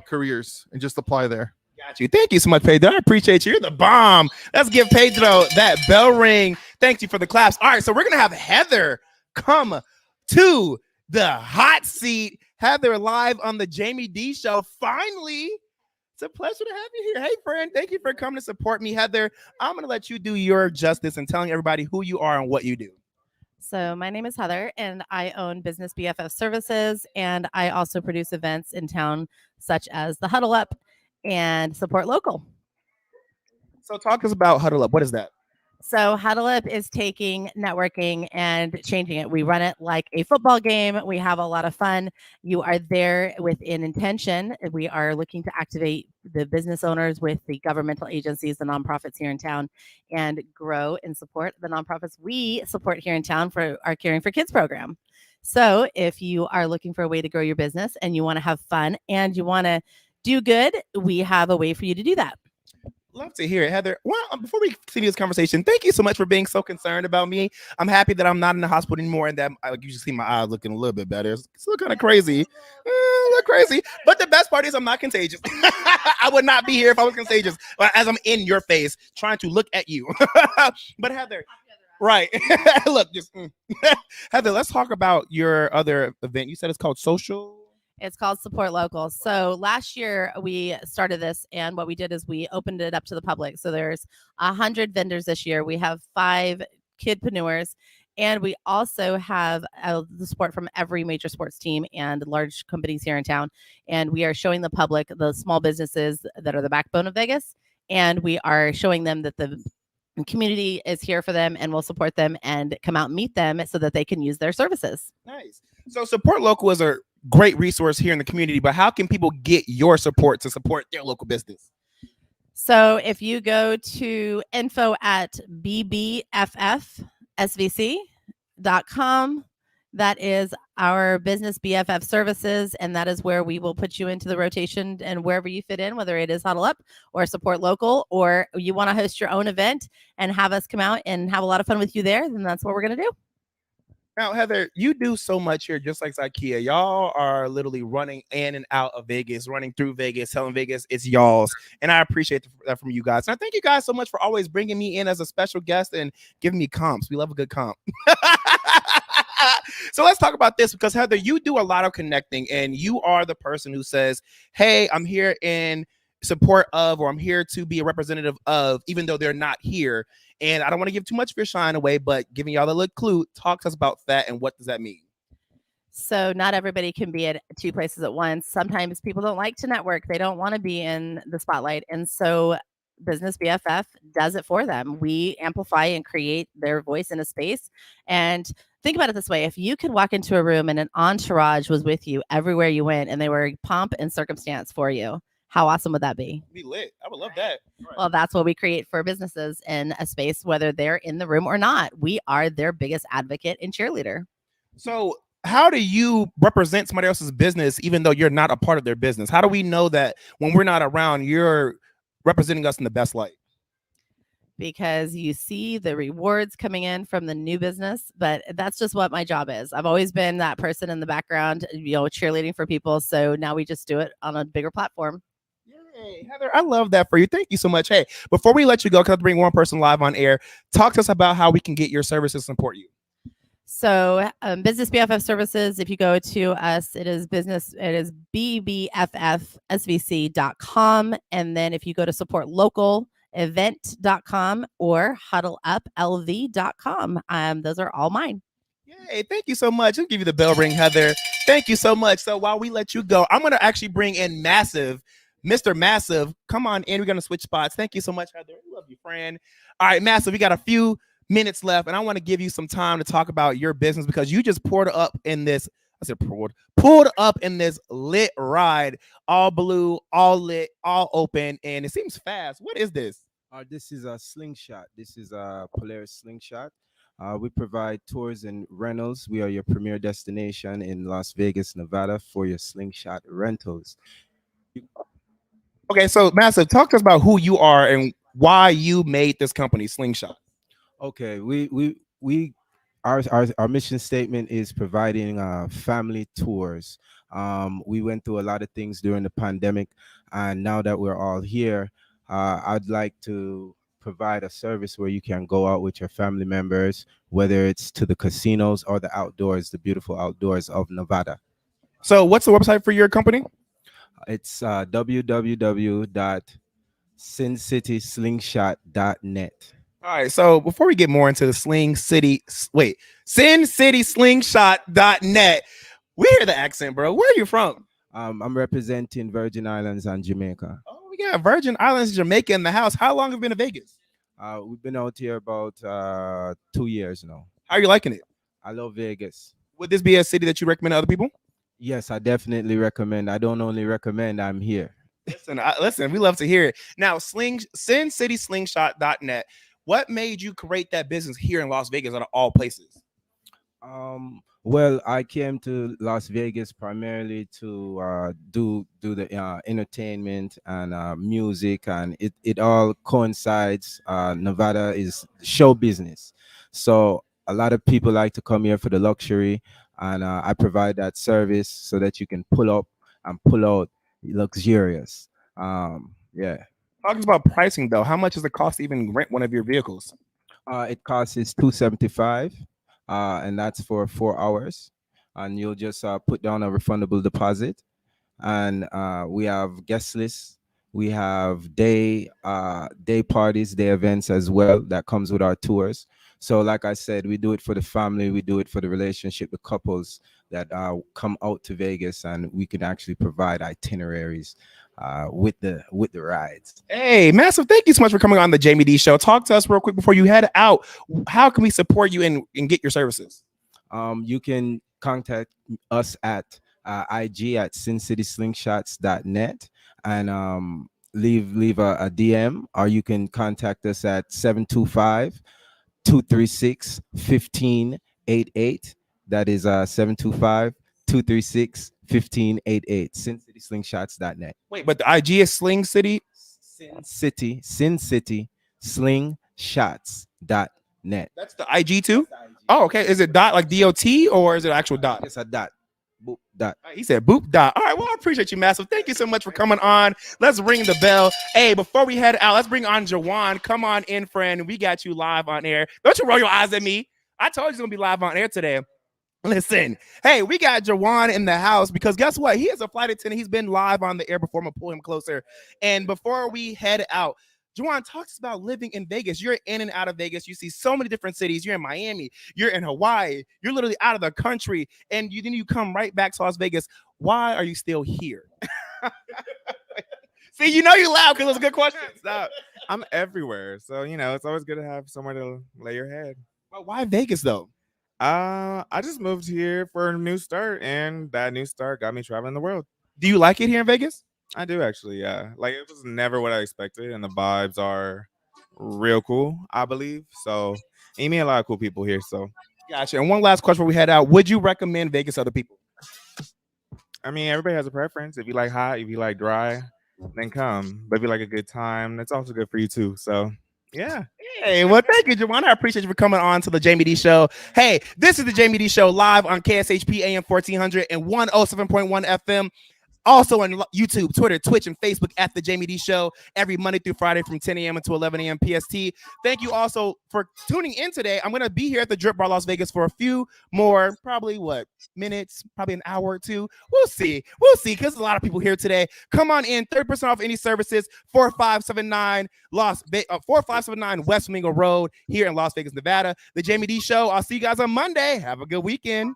careers, and just apply there.
Got you. Thank you so much, Pedro. I appreciate you. You're the bomb. Let's give Pedro that bell ring. Thank you for the claps. All right, so we're going to have Heather come to the hot seat. Heather live on the Jaime Dee Show. Finally, it's a pleasure to have you here. Hey, friend, thank you for coming to support me, Heather. I'm going to let you do your justice and telling everybody who you are and what you do.
So my name is Heather, and I own Business BFF Services, and I also produce events in town such as the Huddle Up and Support Local.
So talk to us about Huddle Up. What is that?
So Huddle Up is taking networking and changing it. We run it like a football game. We have a lot of fun. You are there with an intention. We are looking to activate the business owners with the governmental agencies, the nonprofits here in town, and grow and support the nonprofits we support here in town for our Caring for Kids program. So if you are looking for a way to grow your business and you want to have fun and you want to do good, we have a way for you to do that.
Love to hear it, Heather. Well, before we continue this conversation, thank you so much for being so concerned about me. I'm happy that I'm not in the hospital anymore, and that you see my eyes looking a little bit better. It's still kind of crazy, look crazy. But the best part is I'm not contagious. I would not be here if I was contagious, as I'm in your face trying to look at you. But Heather, right? Look, just Heather. Let's talk about your other event. You said it's called Social.
It's called Support Local. So last year we started this, and what we did is we opened it up to the public. So there's 100 vendors this year. We have 5 kidpreneurs, and we also have the support from every major sports team and large companies here in town. And we are showing the public the small businesses that are the backbone of Vegas, and we are showing them that the community is here for them and will support them and come out and meet them so that they can use their services.
Nice. So Support Local is a great resource here in the community, but how can people get your support to support their local business?
So if you go to info@bbffsvc.com, that is our business BFF services, and that is where we will put you into the rotation and wherever you fit in, whether it is Huddle Up or Support Local, or you want to host your own event and have us come out and have a lot of fun with you there, then that's what we're going to do.
Now, Heather, you do so much here, just like IKEA. Y'all are literally running in and out of Vegas, running through Vegas, telling Vegas it's y'all's. And I appreciate that from you guys. And I thank you guys so much for always bringing me in as a special guest and giving me comps. We love a good comp. So let's talk about this, because Heather, you do a lot of connecting, and you are the person who says, hey, I'm here in support of, or I'm here to be a representative of, even though they're not here. And I don't want to give too much of your shine away, but giving y'all a little clue, talk to us about that and what does that mean?
So not everybody can be at 2 places at once. Sometimes people don't like to network. They don't want to be in the spotlight. And so Business BFF does it for them. We amplify and create their voice in a space. And think about it this way. If you could walk into a room and an entourage was with you everywhere you went, and they were pomp and circumstance for you, how awesome would that be?
Be lit. I would love that.
Right. Well, that's what we create for businesses in a space, whether they're in the room or not. We are their biggest advocate and cheerleader.
So how do you represent somebody else's business, even though you're not a part of their business? How do we know that when we're not around, you're representing us in the best light?
Because you see the rewards coming in from the new business, but that's just what my job is. I've always been that person in the background, cheerleading for people. So now we just do it on a bigger platform.
Hey, Heather, I love that for you. Thank you so much. Hey, before we let you go, because I bring one person live on air, talk to us about how we can get your services to support you.
So Business BFF services, if you go to us, it is bbffsvc.com. And then if you go to Support Local event.com or huddleuplv.com, those are all mine.
Yay, thank you so much. I'll give you the bell ring, Heather. Thank you so much. So while we let you go, I'm going to actually bring in Massive. Mr. Massive, come on in. We're going to switch spots. Thank you so much, Heather. Love you, friend. All right, Massive, we got a few minutes left, and I want to give you some time to talk about your business, because you just pulled up in this lit ride, all blue, all lit, all open, and it seems fast. What is this?
This is a slingshot. This is a Polaris slingshot. We provide tours and rentals. We are your premier destination in Las Vegas, Nevada for your slingshot rentals.
Okay, so Massive, talk to us about who you are and why you made this company, Slingshot.
Okay, our mission statement is providing family tours. We went through a lot of things during the pandemic, and now that we're all here, I'd like to provide a service where you can go out with your family members, whether it's to the casinos or the outdoors, the beautiful outdoors of Nevada.
So what's the website for your company?
It's www.sincitislingshot.net.
All right, so before we get more into the sincitislingshot.net, we hear the accent, bro. Where are you from?
I'm representing Virgin Islands and Jamaica.
Oh, we got Virgin Islands, Jamaica in the house. How long have you been to Vegas?
We've been out here about 2 years now.
How are you liking it?
I love Vegas.
Would this be a city that you recommend to other people?
Yes, I definitely recommend. I don't only recommend, I'm here.
Listen, we love to hear it. Now, sincitislingshot.net. What made you create that business here in Las Vegas out of all places?
Well, I came to Las Vegas primarily to do the entertainment and music, and it all coincides. Nevada is show business, so a lot of people like to come here for the luxury, and I provide that service so that you can pull up and pull out luxurious. Yeah.
Talking about pricing though, how much does it cost to even rent one of your vehicles?
It costs is $275, and that's for 4 hours. And you'll just put down a refundable deposit. And we have guest lists. We have day parties, day events as well that comes with our tours. So, like I said, we do it for the family. We do it for the relationship, the couples that come out to Vegas, and we can actually provide itineraries with the rides.
Hey, massive thank you so much for coming on the Jaime Dee Show. Talk to us real quick before you head out. How can we support you and get your services?
You can contact us at IG at sincityslingshots.net and leave a DM, or you can contact us at 725-236-1588. That is 725-236-1588. sincityslingshots.net.
Wait, but the IG is Sling City?
Sin City Slingshots.net.
That's the IG too? Oh, okay. Is it dot like DOT or is it actual dot?
It's a dot. Boop dot.
He said boop dot. All right. Well, I appreciate you, massive. Thank you so much for coming on. Let's ring the bell. Hey, before we head out, let's bring on Jawan. Come on in, friend. We got you live on air. Don't you roll your eyes at me. I told you he's gonna be live on air today. Listen, hey, we got Jawan in the house because guess what? He is a flight attendant. He's been live on the air before. I'm gonna pull him closer. And before we head out, Jawan talks about living in Vegas. You're in and out of Vegas. You see so many different cities. You're in Miami. You're in Hawaii. You're literally out of the country. And then you come right back to Las Vegas. Why are you still here? See, you know you loud because it was a good question.
Stop. I'm everywhere. So, it's always good to have somewhere to lay your head.
Well, why Vegas, though?
I just moved here for a new start, and that new start got me traveling the world.
Do you like it here in Vegas?
I do, actually, yeah. Like, it was never what I expected, and the vibes are real cool, I believe. So, you meet a lot of cool people here, so.
Gotcha. And one last question before we head out. Would you recommend Vegas to other people?
I mean, everybody has a preference. If you like hot, if you like dry, then come. But if you like a good time, that's also good for you, too. So, yeah.
Hey, well, thank you, Jawan. I appreciate you for coming on to the Jaime Dee Show. Hey, this is the Jaime Dee Show live on KSHP AM 1400 and 107.1 FM. Also on YouTube, Twitter, Twitch, and Facebook at the Jaime Dee Show every Monday through Friday from 10 a.m. until 11 a.m. PST. Thank you also for tuning in today. I'm going to be here at the DRIPBaR Las Vegas for a few more, probably minutes, probably an hour or two. We'll see. Because a lot of people here today. Come on in, 30% off any services, 4579 4579 West Flamingo Road here in Las Vegas, Nevada. The Jaime Dee Show. I'll see you guys on Monday. Have a good weekend.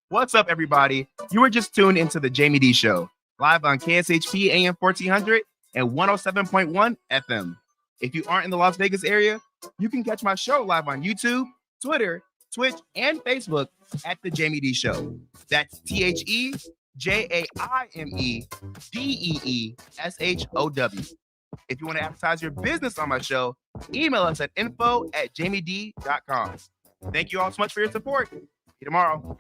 What's up, everybody? You were just tuned into the Jaime Dee Show, live on KSHP AM 1400 and 107.1 FM. If you aren't in the Las Vegas area, you can catch my show live on YouTube, Twitter, Twitch, and Facebook at the Jaime Dee Show. That's TheJaimeDeeshow. If you want to advertise your business on my show, email us at info@jamiedee.com. Thank you all so much for your support. See you tomorrow.